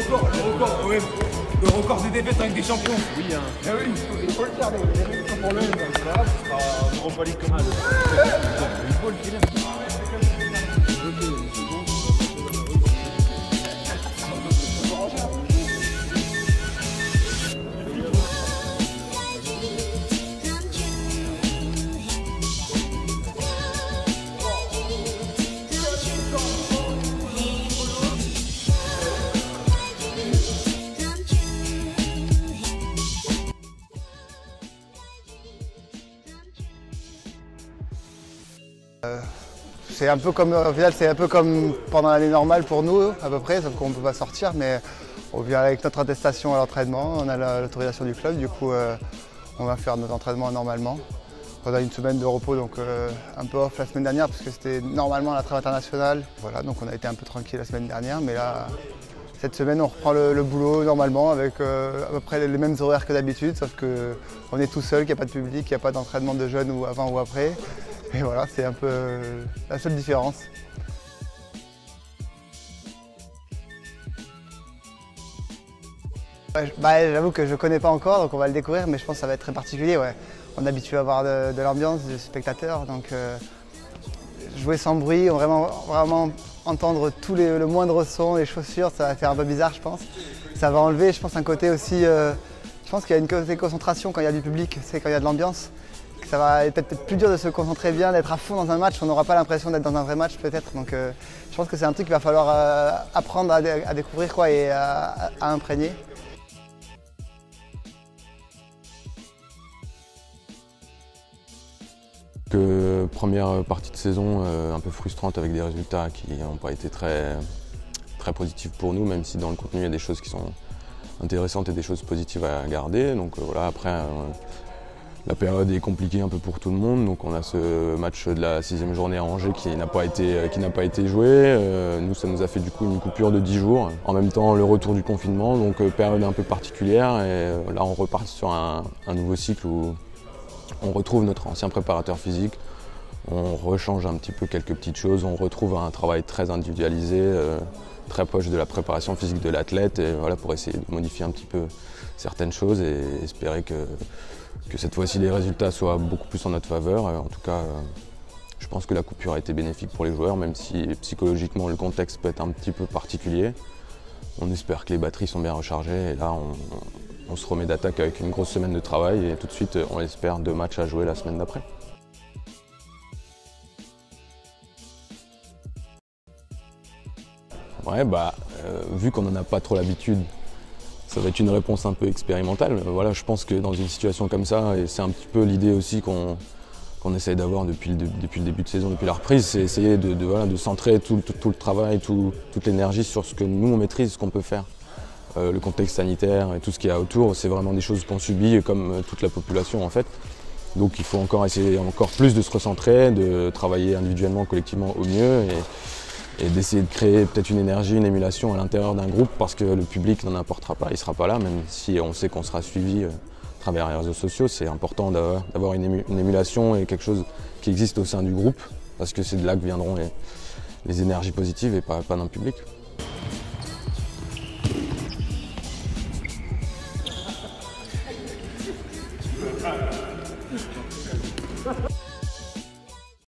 Le record des défaites avec des champions. Oui, hein. Ah oui, il faut le faire, les mecs sont pour le même. Ça sera en Europa League comme ça. Il faut le filer. C'est un peu comme, au final, c'est un peu comme pendant l'année normale pour nous, à peu près, sauf qu'on ne peut pas sortir, mais on vient avec notre attestation à l'entraînement, on a l'autorisation du club, du coup on va faire nos entraînements normalement. On a une semaine de repos, donc un peu off la semaine dernière, parce que c'était normalement la trêve internationale. Voilà, donc on a été un peu tranquille la semaine dernière, mais là, cette semaine, on reprend le boulot normalement, avec à peu près les mêmes horaires que d'habitude, sauf qu'on est tout seul, qu'il n'y a pas de public, qu'il n'y a pas d'entraînement de jeunes ou avant ou après. Et voilà, c'est un peu la seule différence. J'avoue que je ne connais pas encore, donc on va le découvrir, mais je pense que ça va être très particulier. Ouais. On est habitué à avoir de l'ambiance, des spectateurs, donc jouer sans bruit, vraiment entendre le moindre son, les chaussures, ça va faire un peu bizarre, je pense. Ça va enlever, je pense, un côté aussi. Je pense qu'il y a une côté concentration quand il y a du public, c'est quand il y a de l'ambiance. Ça va être peut-être plus dur de se concentrer bien, d'être à fond dans un match. On n'aura pas l'impression d'être dans un vrai match peut-être. Donc je pense que c'est un truc qu'il va falloir apprendre à découvrir quoi, et à imprégner. Première partie de saison un peu frustrante avec des résultats qui n'ont pas été très positifs pour nous, même si dans le contenu il y a des choses qui sont intéressantes et des choses positives à garder. Donc voilà, après la période est compliquée un peu pour tout le monde, donc on a ce match de la 6e journée à Angers qui n'a pas été joué. Nous, ça nous a fait du coup une coupure de 10 jours. En même temps, le retour du confinement, donc période un peu particulière. Et là, on repart sur un nouveau cycle où on retrouve notre ancien préparateur physique, on rechange un petit peu quelques petites choses, on retrouve un travail très individualisé, très proche de la préparation physique de l'athlète, et voilà, pour essayer de modifier un petit peu certaines choses et espérer que cette fois-ci les résultats soient beaucoup plus en notre faveur. En tout cas, je pense que la coupure a été bénéfique pour les joueurs, même si psychologiquement le contexte peut être un petit peu particulier. On espère que les batteries sont bien rechargées, et là on se remet d'attaque avec une grosse semaine de travail, et tout de suite on espère 2 matchs à jouer la semaine d'après. Ouais, vu qu'on n'en a pas trop l'habitude, ça va être une réponse un peu expérimentale. Voilà, je pense que dans une situation comme ça, et c'est un petit peu l'idée aussi qu'on essaye d'avoir depuis le début de saison, depuis la reprise, c'est essayer de centrer tout le travail, toute l'énergie sur ce que nous on maîtrise, ce qu'on peut faire. Le contexte sanitaire et tout ce qu'il y a autour, c'est vraiment des choses qu'on subit comme toute la population en fait. Donc il faut essayer encore plus de se recentrer, de travailler individuellement, collectivement au mieux, et d'essayer de créer peut-être une énergie, une émulation à l'intérieur d'un groupe, parce que le public n'en apportera pas, il ne sera pas là, même si on sait qu'on sera suivi à travers les réseaux sociaux. C'est important d'avoir une émulation et quelque chose qui existe au sein du groupe, parce que c'est de là que viendront les énergies positives et pas d'un public. Ha ha ha.